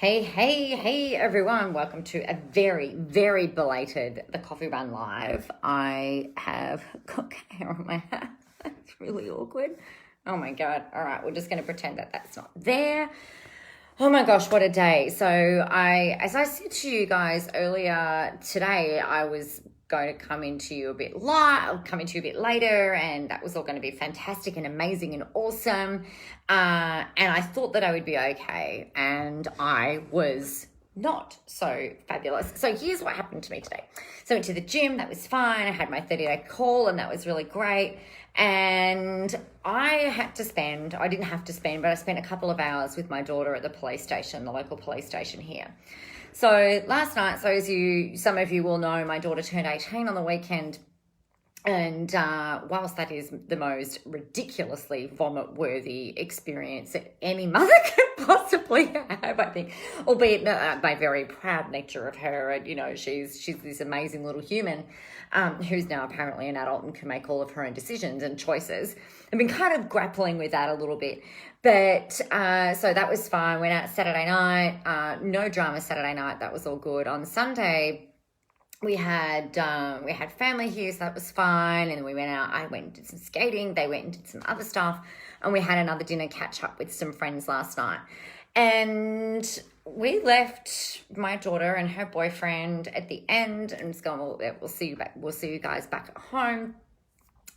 Hey, everyone. Welcome to a very, very belated The Coffee Run Live. I have got hair on my hat. That's really awkward. Oh my God. All right, we're just going to pretend that that's not there. Oh my gosh, what a day. So as I said to you guys earlier today, I was going to come into you a bit later, and that was all going to be fantastic and amazing and awesome. And I thought that I would be okay, and I was not so fabulous. So here's what happened to me today. So I went to the gym, that was fine. I had my 30-day call, and that was really great. And I didn't have to spend, but I spent a couple of hours with my daughter at the police station, the local police station here. So last night, some of you will know, my daughter turned 18 on the weekend. And whilst that is the most ridiculously vomit-worthy experience that any mother could possibly have, I think, albeit my very proud nature of her, and she's this amazing little human who's now apparently an adult and can make all of her own decisions and choices. I've been kind of grappling with that a little bit, but so that was fine. Went out Saturday night, no drama Saturday night. That was all good. On Sunday, we had family here, so that was fine. And we went out. I went and did some skating. They went and did some other stuff. And we had another dinner catch up with some friends last night. And we left my daughter and her boyfriend at the end and just going, we'll see you guys back at home.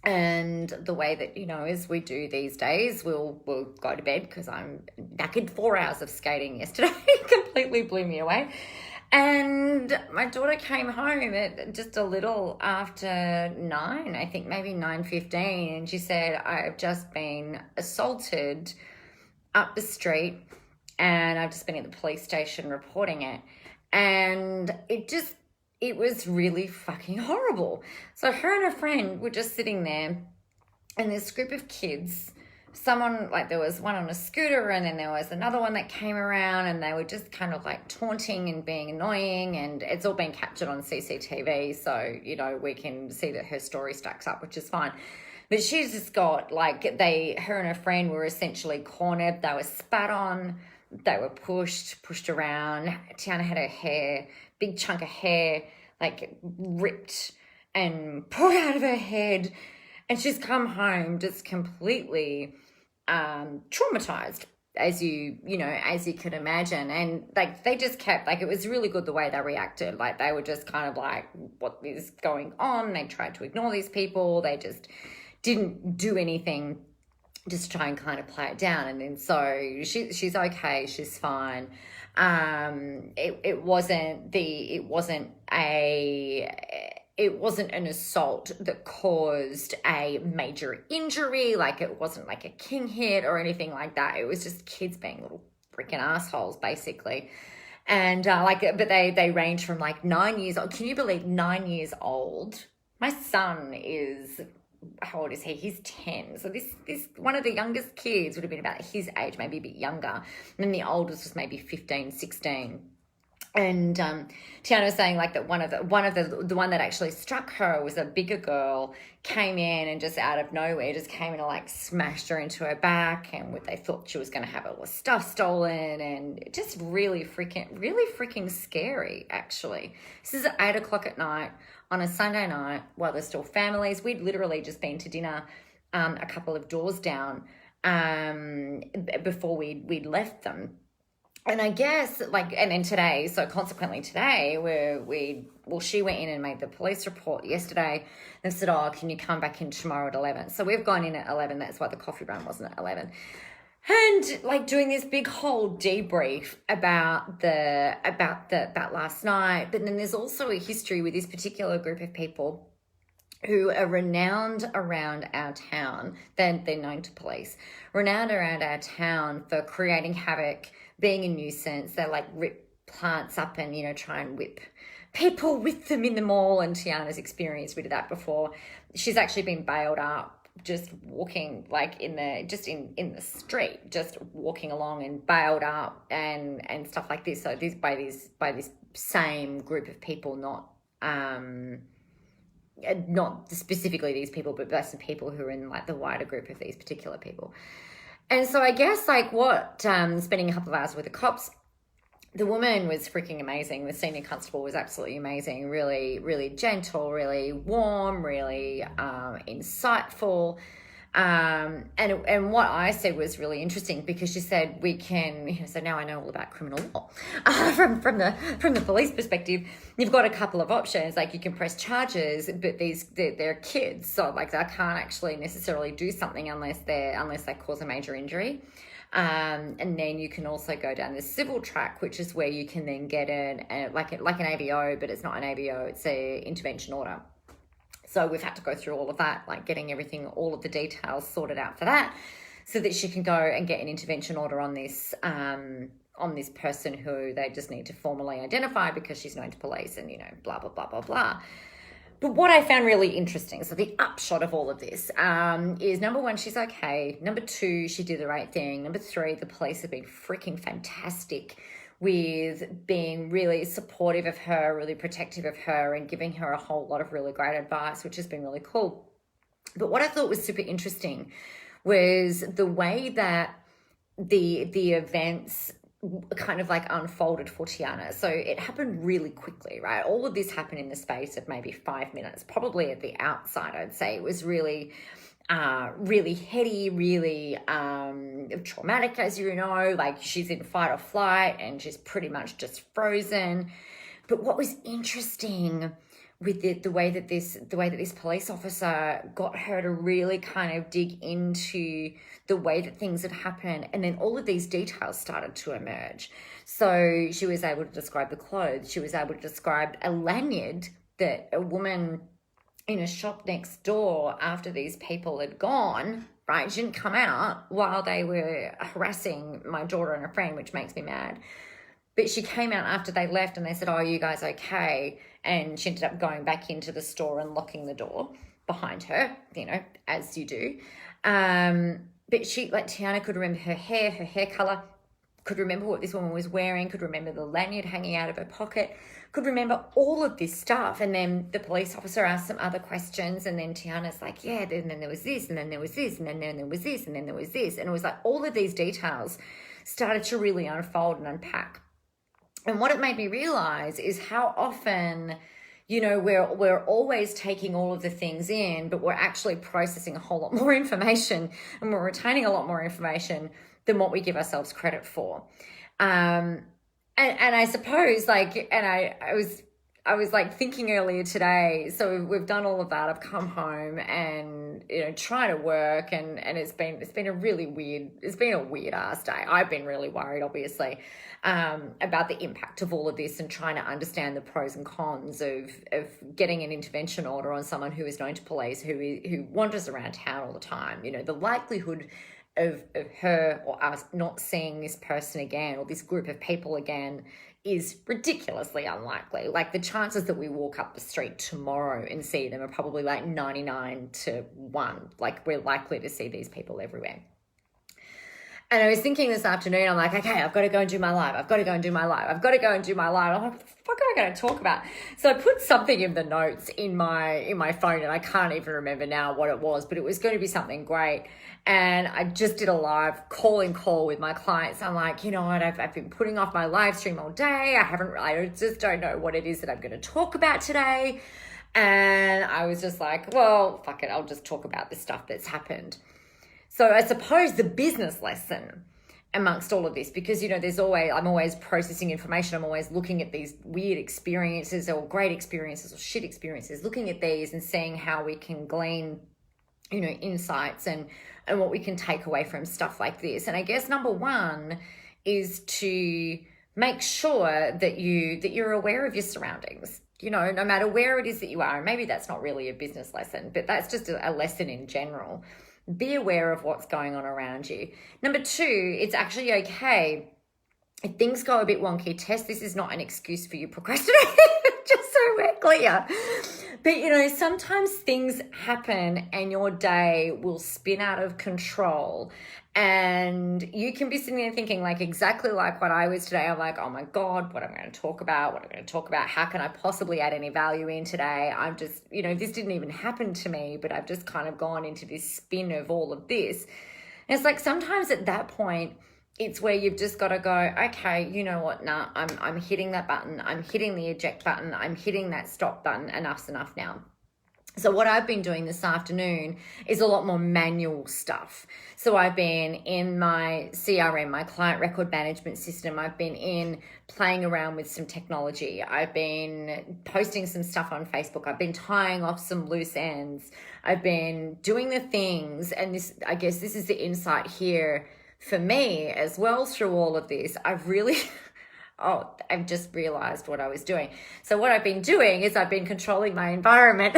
And the way that, as we do these days, we'll go to bed because I'm knackered. 4 hours of skating yesterday completely blew me away. And my daughter came home at just a little after 9, I think maybe 9:15, and she said, I've just been assaulted up the street and I've just been at the police station reporting it. And it was really fucking horrible. So her and her friend were just sitting there, and this group of kids, there was one on a scooter, and then there was another one that came around, and they were just kind of like taunting and being annoying, and it's all been captured on CCTV, so we can see that her story stacks up, which is fine. But she's just got her and her friend were essentially cornered. They were spat on, they were pushed around. Tiana had her hair, big chunk of hair, ripped and pulled out of her head. And she's come home just completely traumatized, as you could imagine. And they just kept, it was really good the way they reacted. They were just kind of like, what is going on? They tried to ignore these people. They just didn't do anything, just try and kind of play it down. And then so she's okay. She's fine. It wasn't an assault that caused a major injury. It wasn't like a king hit or anything like that. It was just kids being little freaking assholes, basically. And but they range from 9 years old. Can you believe 9 years old? My son is, how old is he? He's 10. So this one of the youngest kids would have been about his age, maybe a bit younger. And then the oldest was maybe 15, 16. And Tiana was saying that the one that actually struck her was a bigger girl, came in and just out of nowhere just came in and smashed her into her back, and they thought she was going to have all the stuff stolen, and just really freaking scary, actually. This is at 8 o'clock at night on a Sunday night while there's still families. We'd literally just been to dinner a couple of doors down before we'd left them. And I guess, and then today, so consequently today, she went in and made the police report yesterday. They said, can you come back in tomorrow at 11? So we've gone in at 11. That's why the coffee run wasn't at 11. And doing this big whole debrief about last night. But then there's also a history with this particular group of people who are renowned around our town. They're known to police, renowned around our town for creating havoc, being a nuisance. They rip plants up and, try and whip people with them in the mall. And Tiana's experienced, we did that before. She's actually been bailed up just walking in the street, just walking along, and bailed up and stuff like this. So this by this same group of people, not specifically these people, but by some people who are in the wider group of these particular people. And so I guess spending a couple of hours with the cops, the woman was freaking amazing. The senior constable was absolutely amazing. Really, really gentle, really warm, really insightful. And what I said was really interesting, because she said we can, so now I know all about criminal law from the police perspective. You've got a couple of options, like you can press charges, but they're kids, so like they can't actually necessarily do something unless they cause a major injury. And then you can also go down the civil track, which is where you can then get like an AVO, but it's not an AVO, it's a intervention order. So we've had to go through all of that, like getting everything, all of the details sorted out for that, so that she can go and get an intervention order on this person who they just need to formally identify because she's known to police and, blah, blah, blah, blah, blah. But what I found really interesting, so the upshot of all of this is, number one, she's okay. Number two, she did the right thing. Number three, the police have been freaking fantastic with being really supportive of her, really protective of her, and giving her a whole lot of really great advice, which has been really cool. But what I thought was super interesting was the way that the events kind of like unfolded for Tiana. So it happened really quickly, right? All of this happened in the space of maybe 5 minutes, probably at the outside. I'd say it was really heady, really traumatic, as you know, like she's in fight or flight and she's pretty much just frozen. But what was interesting with the way that this police officer got her to really kind of dig into the way that things had happened, and then all of these details started to emerge. So she was able to describe the clothes. She was able to describe a lanyard that a woman in a shop next door, after these people had gone, right? She didn't come out while they were harassing my daughter and a friend, which makes me mad. But she came out after they left and they said, "Oh, are you guys okay?" And she ended up going back into the store and locking the door behind her, as you do. But Tiana could remember her hair color, could remember what this woman was wearing, could remember the lanyard hanging out of her pocket, could remember all of this stuff. And then the police officer asked some other questions, and then Tiana's like, yeah, and then there was this, and then there was this, and then there was this, and then there was this. And it was like all of these details started to really unfold and unpack. And what it made me realize is how often, we're always taking all of the things in, but we're actually processing a whole lot more information, and we're retaining a lot more information than what we give ourselves credit for. And I suppose I was like thinking earlier today, so we've done all of that. I've come home and, trying to work, and it's been a weird ass day. I've been really worried, obviously, about the impact of all of this and trying to understand the pros and cons of getting an intervention order on someone who is known to police, who wanders around town all the time. The likelihood of her or us not seeing this person again, or this group of people again, is ridiculously unlikely. Like the chances that we walk up the street tomorrow and see them are probably like 99 to 1. Like we're likely to see these people everywhere. And I was thinking this afternoon, I'm like, okay, I've got to go and do my live. I'm like, what the fuck am I going to talk about? So I put something in the notes in my phone, and I can't even remember now what it was, but it was going to be something great. And I just did a live call with my clients. I'm like, you know what? I've been putting off my live stream all day. I just don't know what it is that I'm going to talk about today. And I was just like, well, fuck it. I'll just talk about the stuff that's happened. So I suppose the business lesson amongst all of this, because, I'm always processing information. I'm always looking at these weird experiences or great experiences or shit experiences, looking at these and seeing how we can glean, insights and what we can take away from stuff like this. And I guess number one is to make sure that you're aware of your surroundings, no matter where it is that you are. And maybe that's not really a business lesson, but that's just a lesson in general. Be aware of what's going on around you. Number two, it's actually okay if things go a bit wonky. Tess, this is not an excuse for you procrastinating, just so we're clear. But, sometimes things happen and your day will spin out of control. And you can be sitting there thinking like exactly like what I was today. I'm like, oh my God, what am I going to talk about? How can I possibly add any value in today? I'm just, this didn't even happen to me, but I've just kind of gone into this spin of all of this. And it's like sometimes at that point, it's where you've just got to go, okay, you know what, nah, I'm hitting that button, I'm hitting the eject button, I'm hitting that stop button, enough's enough now. So what I've been doing this afternoon is a lot more manual stuff. So I've been in my CRM, my client record management system. I've been in playing around with some technology. I've been posting some stuff on Facebook. I've been tying off some loose ends. I've been doing the things, and this, I guess this is the insight here for me as well through all of this. I've really... Oh, I've just realized what I was doing. So what I've been doing is I've been controlling my environment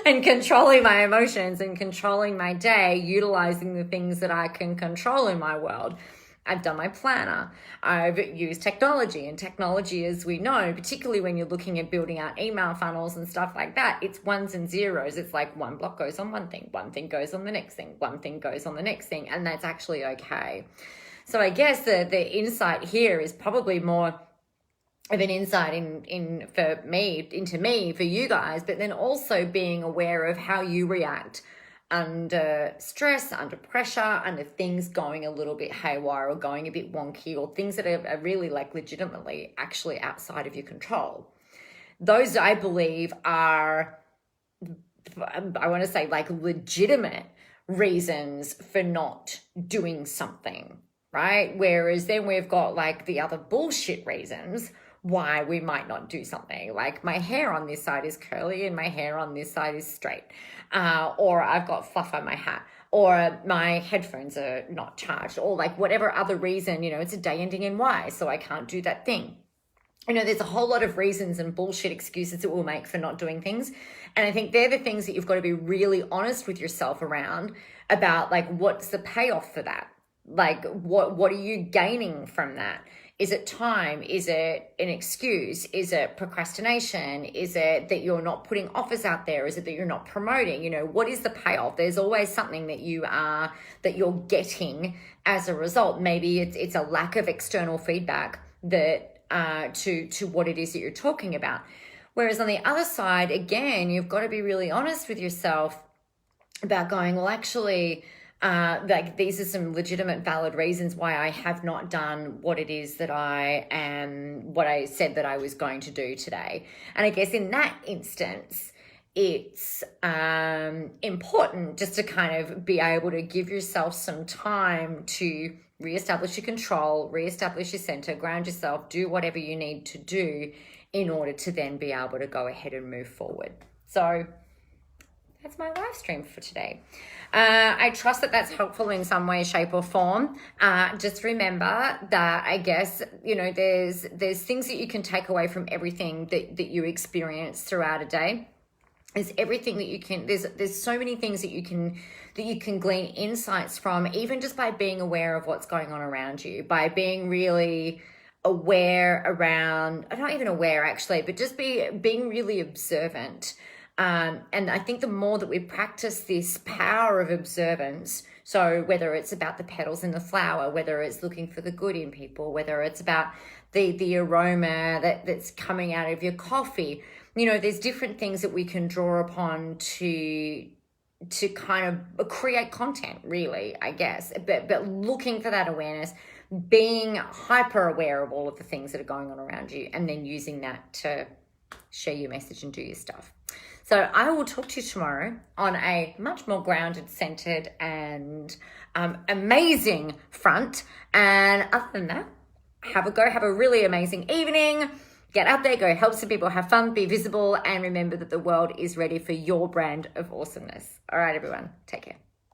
and controlling my emotions and controlling my day, utilizing the things that I can control in my world. I've done my planner. I've used technology, and technology, as we know, particularly when you're looking at building out email funnels and stuff like that, it's ones and zeros. It's like one block goes on one thing goes on the next thing, one thing goes on the next thing, and that's actually okay. So I guess the insight here is probably more of an insight into me, for you guys, but then also being aware of how you react under stress, under pressure, under things going a little bit haywire or going a bit wonky, or things that are really like legitimately actually outside of your control. Those, I believe, are, I want to say, like legitimate reasons for not doing something. Right? Whereas then we've got like the other bullshit reasons why we might not do something. Like my hair on this side is curly and my hair on this side is straight. Or I've got fluff on my hat. Or my headphones are not charged. Or like whatever other reason, it's a day ending in Y, so I can't do that thing. There's a whole lot of reasons and bullshit excuses that we'll make for not doing things. And I think they're the things that you've got to be really honest with yourself around about, like, what's the payoff for that? Like, what are you gaining from that? Is it time? Is it an excuse? Is it procrastination? Is it that you're not putting offers out there? Is it that you're not promoting? What is the payoff? There's always something that you're getting as a result. Maybe it's a lack of external feedback that to what it is that you're talking about. Whereas on the other side, again, you've got to be really honest with yourself about going, well, actually, like these are some legitimate, valid reasons why I have not done what it is that what I said that I was going to do today. And I guess in that instance, it's important just to kind of be able to give yourself some time to reestablish your control, reestablish your center, ground yourself, do whatever you need to do in order to then be able to go ahead and move forward. So that's my live stream for today. I trust that that's helpful in some way, shape, or form. Just remember that I guess, there's things that you can take away from everything that you experience throughout a day. There's everything that you can, there's so many things that you can glean insights from, even just by being aware of what's going on around you, by being really aware around, not even aware actually, but just being really observant. And I think the more that we practice this power of observance, so whether it's about the petals in the flower, whether it's looking for the good in people, whether it's about the aroma that's coming out of your coffee, there's different things that we can draw upon to kind of create content, really, I guess, but looking for that awareness, being hyper aware of all of the things that are going on around you, and then using that to share your message and do your stuff. So I will talk to you tomorrow on a much more grounded, centered, and amazing front. And other than that, have a really amazing evening. Get out there, go help some people, have fun, be visible, and remember that the world is ready for your brand of awesomeness. All right, everyone, take care.